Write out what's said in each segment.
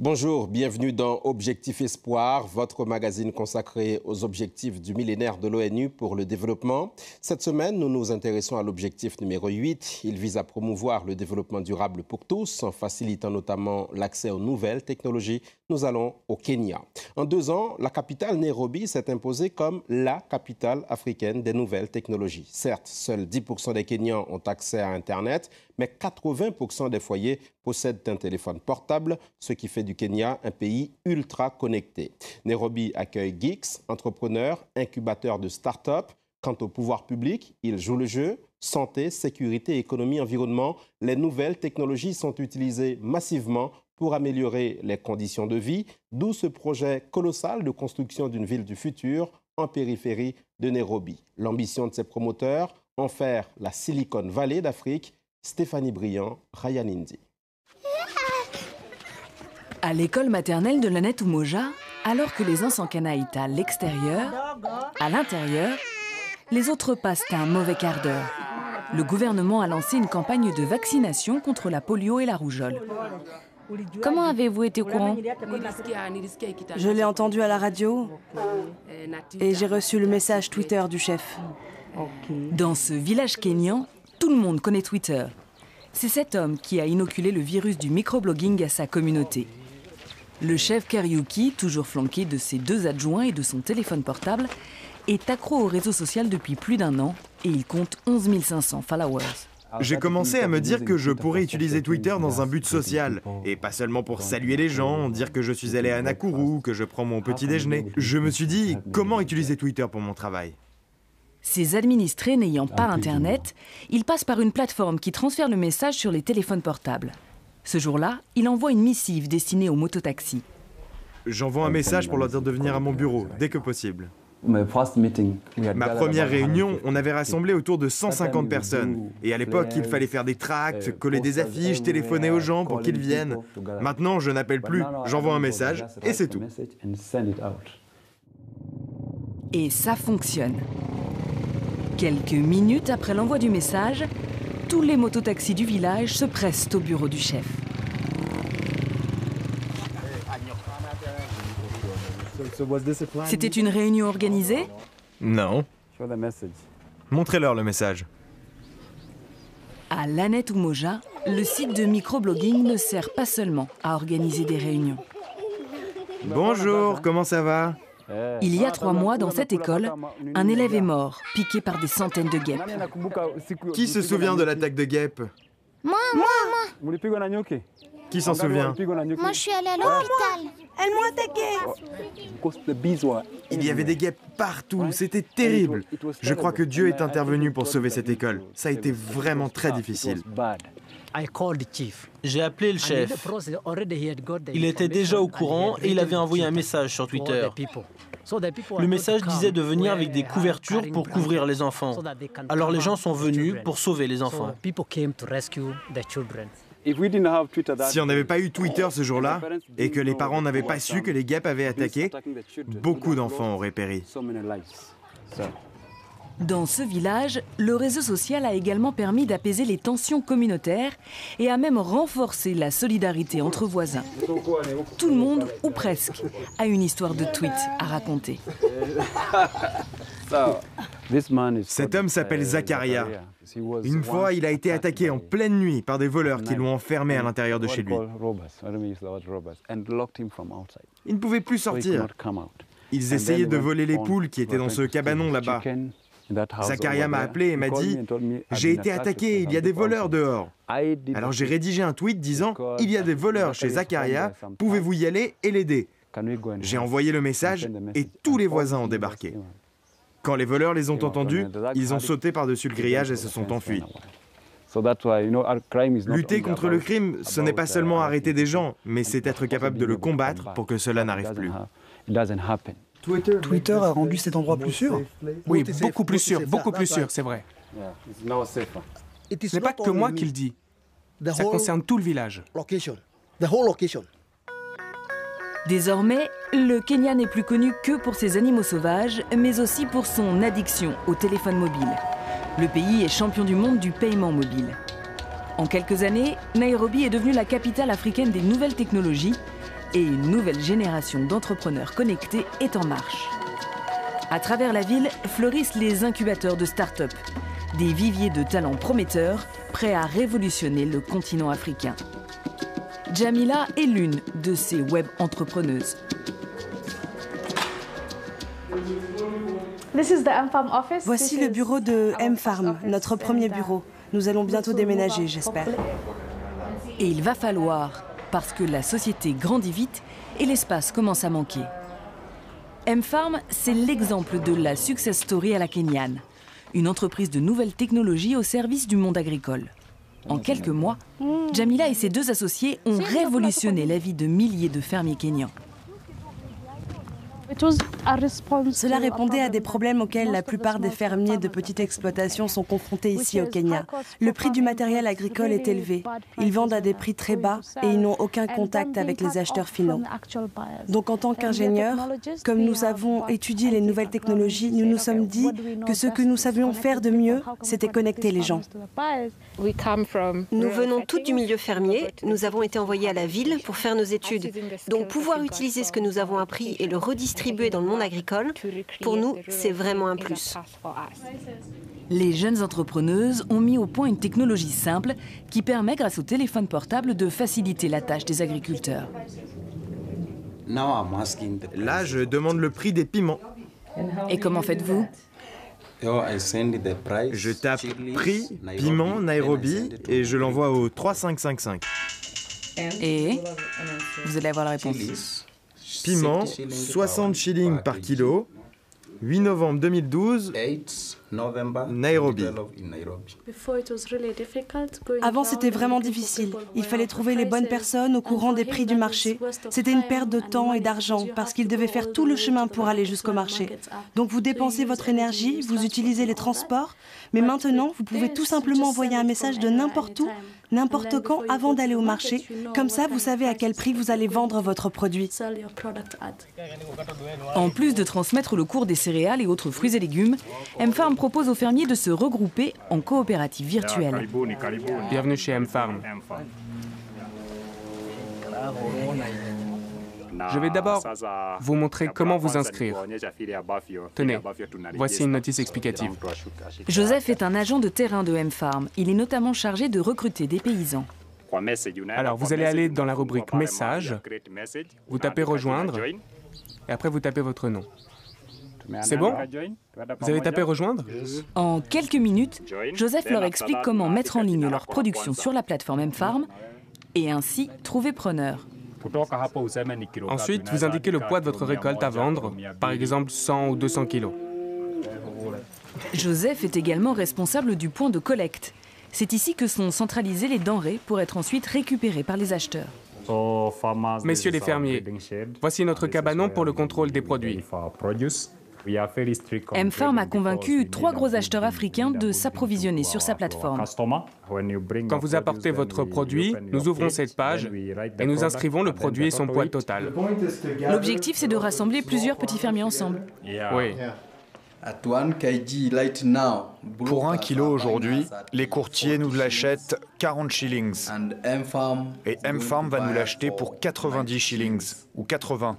Bonjour, bienvenue dans Objectif Espoir, votre magazine consacré aux objectifs du millénaire de l'ONU pour le développement. Cette semaine, nous nous intéressons à l'objectif numéro 8. Il vise à promouvoir le développement durable pour tous, en facilitant notamment l'accès aux nouvelles technologies. Nous allons au Kenya. En 2 ans, la capitale Nairobi s'est imposée comme la capitale africaine des nouvelles technologies. Certes, seuls 10% des Kenyans ont accès à Internet, mais 80% des foyers possèdent un téléphone portable, ce qui fait du Kenya un pays ultra connecté. Nairobi accueille geeks, entrepreneurs, incubateurs de start-up. Quant au pouvoir public, il joue le jeu. Santé, sécurité, économie, environnement, les nouvelles technologies sont utilisées massivement pour améliorer les conditions de vie, d'où ce projet colossal de construction d'une ville du futur en périphérie de Nairobi. L'ambition de ses promoteurs, en faire la Silicon Valley d'Afrique. Stéphanie Briand, Ryan Indy. À l'école maternelle de Lanet Umoja, alors que les uns s'en canaillent à l'extérieur, à l'intérieur, les autres passent un mauvais quart d'heure. Le gouvernement a lancé une campagne de vaccination contre la polio et la rougeole. Comment avez-vous été au courant? Je l'ai entendu à la radio et j'ai reçu le message Twitter du chef. Dans ce village kényan, tout le monde connaît Twitter. C'est cet homme qui a inoculé le virus du microblogging à sa communauté. Le chef Kariuki, toujours flanqué de ses 2 adjoints et de son téléphone portable, est accro au réseau social depuis plus d'1 an et il compte 11 500 followers. J'ai commencé à me dire que je pourrais utiliser Twitter dans un but social, et pas seulement pour saluer les gens, dire que je suis allé à Nakuru, que je prends mon petit déjeuner. Je me suis dit, comment utiliser Twitter pour mon travail? Ces administrés n'ayant pas Internet, ils passent par une plateforme qui transfère le message sur les téléphones portables. Ce jour-là, il envoie une missive destinée aux mototaxis. J'envoie un message pour leur dire de venir à mon bureau, dès que possible. Ma première réunion, on avait rassemblé autour de 150 personnes. Et à l'époque, il fallait faire des tracts, coller des affiches, téléphoner aux gens pour qu'ils viennent. Maintenant, je n'appelle plus, j'envoie un message et c'est tout. Et ça fonctionne. Quelques minutes après l'envoi du message, tous les mototaxis du village se pressent au bureau du chef. C'était une réunion organisée? Non. Montrez-leur le message. À Lanet Umoja, le site de microblogging ne sert pas seulement à organiser des réunions. Bonjour, comment ça va? Il y a 3 mois, dans cette école, un élève est mort, piqué par des centaines de guêpes. Qui se souvient de l'attaque de guêpes? Moi. Qui s'en souvient? Moi, je suis allée à l'hôpital. Elles m'ont attaqué. Il y avait des guêpes partout, c'était terrible. Je crois que Dieu est intervenu pour sauver cette école. Ça a été vraiment très difficile. J'ai appelé le chef. Il était déjà au courant et il avait envoyé un message sur Twitter. Le message disait de venir avec des couvertures pour couvrir les enfants. Alors les gens sont venus pour sauver les enfants. Si on n'avait pas eu Twitter ce jour-là, et que les parents n'avaient pas su que les guêpes avaient attaqué, beaucoup d'enfants auraient péri. Dans ce village, le réseau social a également permis d'apaiser les tensions communautaires et a même renforcé la solidarité entre voisins. Tout le monde, ou presque, a une histoire de tweet à raconter. Cet homme s'appelle Zakaria. Une fois, il a été attaqué en pleine nuit par des voleurs qui l'ont enfermé à l'intérieur de chez lui. Il ne pouvait plus sortir. Ils essayaient de voler les poules qui étaient dans ce cabanon là-bas. Zakaria m'a appelé et m'a dit « J'ai été attaqué, il y a des voleurs dehors ». Alors j'ai rédigé un tweet disant « Il y a des voleurs chez Zakaria, pouvez-vous y aller et l'aider ?» J'ai envoyé le message et tous les voisins ont débarqué. Quand les voleurs les ont entendus, ils ont sauté par-dessus le grillage et se sont enfuis. Lutter contre le crime, ce n'est pas seulement arrêter des gens, mais c'est être capable de le combattre pour que cela n'arrive plus. Twitter a rendu cet endroit plus sûr? Oui, beaucoup plus sûr, c'est vrai. Ce n'est pas que moi qui le dis. Ça concerne tout le village. Désormais, le Kenya n'est plus connu que pour ses animaux sauvages, mais aussi pour son addiction au téléphone mobile. Le pays est champion du monde du paiement mobile. En quelques années, Nairobi est devenue la capitale africaine des nouvelles technologies, Et une nouvelle génération d'entrepreneurs connectés est en marche. À travers la ville fleurissent les incubateurs de start-up, des viviers de talents prometteurs prêts à révolutionner le continent africain. Jamila est l'une de ces web entrepreneuses. Voici le bureau de M-Farm, notre premier bureau. Nous allons bientôt déménager, j'espère. Et il va falloir, parce que la société grandit vite et l'espace commence à manquer. M-Farm, c'est l'exemple de la success story à la kenyane. Une entreprise de nouvelles technologies au service du monde agricole. En quelques mois, Jamila et ses deux associés ont révolutionné la vie de milliers de fermiers kenyans. Cela répondait à des problèmes auxquels la plupart des fermiers de petite exploitation sont confrontés ici au Kenya. Le prix du matériel agricole est élevé. Ils vendent à des prix très bas et ils n'ont aucun contact avec les acheteurs finaux. Donc en tant qu'ingénieurs, comme nous avons étudié les nouvelles technologies, nous nous sommes dit que ce que nous savions faire de mieux, c'était connecter les gens. Nous venons toutes du milieu fermier. Nous avons été envoyés à la ville pour faire nos études. Donc pouvoir utiliser ce que nous avons appris et le redistribuer dans le monde agricole, pour nous, c'est vraiment un plus. Les jeunes entrepreneuses ont mis au point une technologie simple qui permet, grâce au téléphone portable, de faciliter la tâche des agriculteurs. Là, je demande le prix des piments. Et comment faites-vous ? Je tape prix, piment, Nairobi et je l'envoie au 3555. Et vous allez avoir la réponse. Piment, 60 shillings par kilo. 8 novembre 2012, Nairobi. Avant, c'était vraiment difficile. Il fallait trouver les bonnes personnes au courant des prix du marché. C'était une perte de temps et d'argent parce qu'ils devaient faire tout le chemin pour aller jusqu'au marché. Donc vous dépensez votre énergie, vous utilisez les transports, mais maintenant, vous pouvez tout simplement envoyer un message de n'importe où, n'importe quand, avant d'aller au marché. Comme ça, vous savez à quel prix vous allez vendre votre produit. En plus de transmettre le cours des céréales et autres fruits et légumes, M-Farm propose aux fermiers de se regrouper en coopérative virtuelle. Bienvenue chez M-Farm. Je vais d'abord vous montrer comment vous inscrire. Tenez, voici une notice explicative. Joseph est un agent de terrain de M-Farm. Il est notamment chargé de recruter des paysans. Alors, vous allez aller dans la rubrique « Messages », vous tapez « Rejoindre » et après vous tapez votre nom. C'est bon? Vous avez tapé « Rejoindre » ? En quelques minutes, Joseph leur explique comment mettre en ligne leur production sur la plateforme M-Farm et ainsi trouver preneur. Ensuite, vous indiquez le poids de votre récolte à vendre, par exemple 100 ou 200 kilos. Joseph est également responsable du point de collecte. C'est ici que sont centralisées les denrées pour être ensuite récupérées par les acheteurs. Messieurs les fermiers, voici notre cabanon pour le contrôle des produits. M-Farm a convaincu 3 gros acheteurs africains de s'approvisionner sur sa plateforme. Quand vous apportez votre produit, nous ouvrons cette page et nous inscrivons le produit et son poids total. L'objectif, c'est de rassembler plusieurs petits fermiers ensemble. Oui. Pour 1 kilo aujourd'hui, les courtiers nous l'achètent 40 shillings. Et M-Farm va nous l'acheter pour 90 shillings ou 80.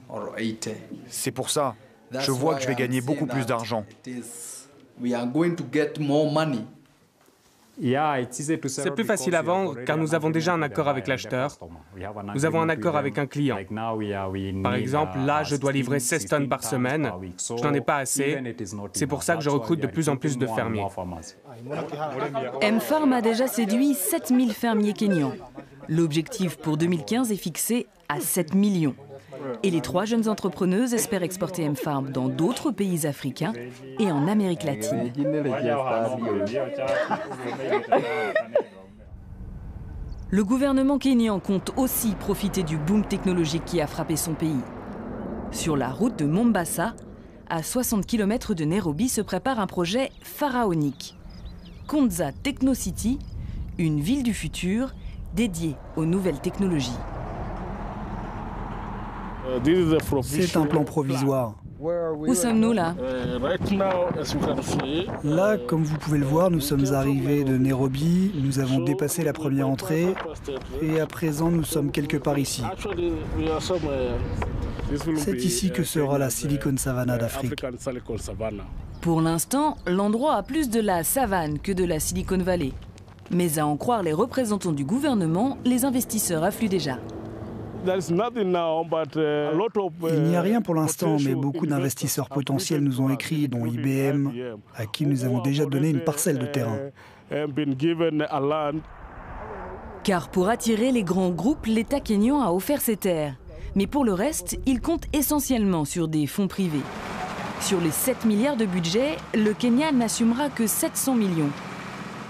C'est pour ça. Je vois que je vais gagner beaucoup plus d'argent. C'est plus facile à vendre car nous avons déjà un accord avec l'acheteur. Nous avons un accord avec un client. Par exemple, là, je dois livrer 16 tonnes par semaine. Je n'en ai pas assez. C'est pour ça que je recrute de plus en plus de fermiers. M-Farm a déjà séduit 7000 fermiers kenyans. L'objectif pour 2015 est fixé à 7 millions. Et les 3 jeunes entrepreneuses espèrent exporter M-Farm dans d'autres pays africains et en Amérique latine. Le gouvernement kényan compte aussi profiter du boom technologique qui a frappé son pays. Sur la route de Mombasa, à 60 km de Nairobi, se prépare un projet pharaonique. Konza Techno City, une ville du futur dédiée aux nouvelles technologies. C'est un plan provisoire. Où sommes-nous là? Là, comme vous pouvez le voir, nous sommes arrivés de Nairobi, nous avons dépassé la première entrée et à présent nous sommes quelque part ici. C'est ici que sera la Silicon Savannah d'Afrique. Pour l'instant, l'endroit a plus de la savane que de la Silicon Valley. Mais à en croire les représentants du gouvernement, les investisseurs affluent déjà. Il n'y a rien pour l'instant, mais beaucoup d'investisseurs potentiels nous ont écrit, dont IBM, à qui nous avons déjà donné une parcelle de terrain. Car pour attirer les grands groupes, l'État kényan a offert ses terres. Mais pour le reste, il compte essentiellement sur des fonds privés. Sur les 7 milliards de budget, le Kenya n'assumera que 700 millions.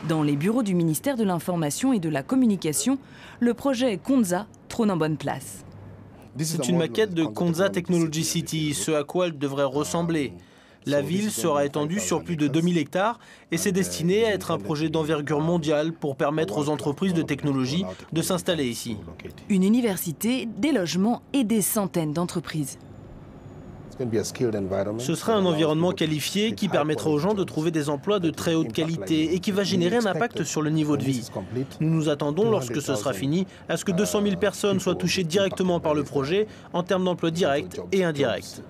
Dans les bureaux du ministère de l'Information et de la Communication, le projet Konza trône en bonne place. C'est une maquette de Konza Technology City, ce à quoi elle devrait ressembler. La ville sera étendue sur plus de 2000 hectares et c'est destiné à être un projet d'envergure mondiale pour permettre aux entreprises de technologie de s'installer ici. Une université, des logements et des centaines d'entreprises. Ce sera un environnement qualifié qui permettra aux gens de trouver des emplois de très haute qualité et qui va générer un impact sur le niveau de vie. Nous nous attendons, lorsque ce sera fini, à ce que 200 000 personnes soient touchées directement par le projet en termes d'emplois directs et indirects.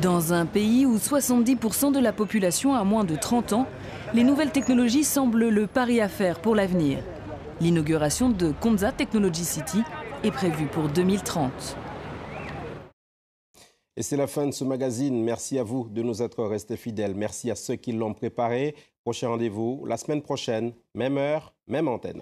Dans un pays où 70% de la population a moins de 30 ans, les nouvelles technologies semblent le pari à faire pour l'avenir. L'inauguration de Konza Technology City est prévue pour 2030. Et c'est la fin de ce magazine. Merci à vous de nous être restés fidèles. Merci à ceux qui l'ont préparé. Prochain rendez-vous la semaine prochaine, même heure, même antenne.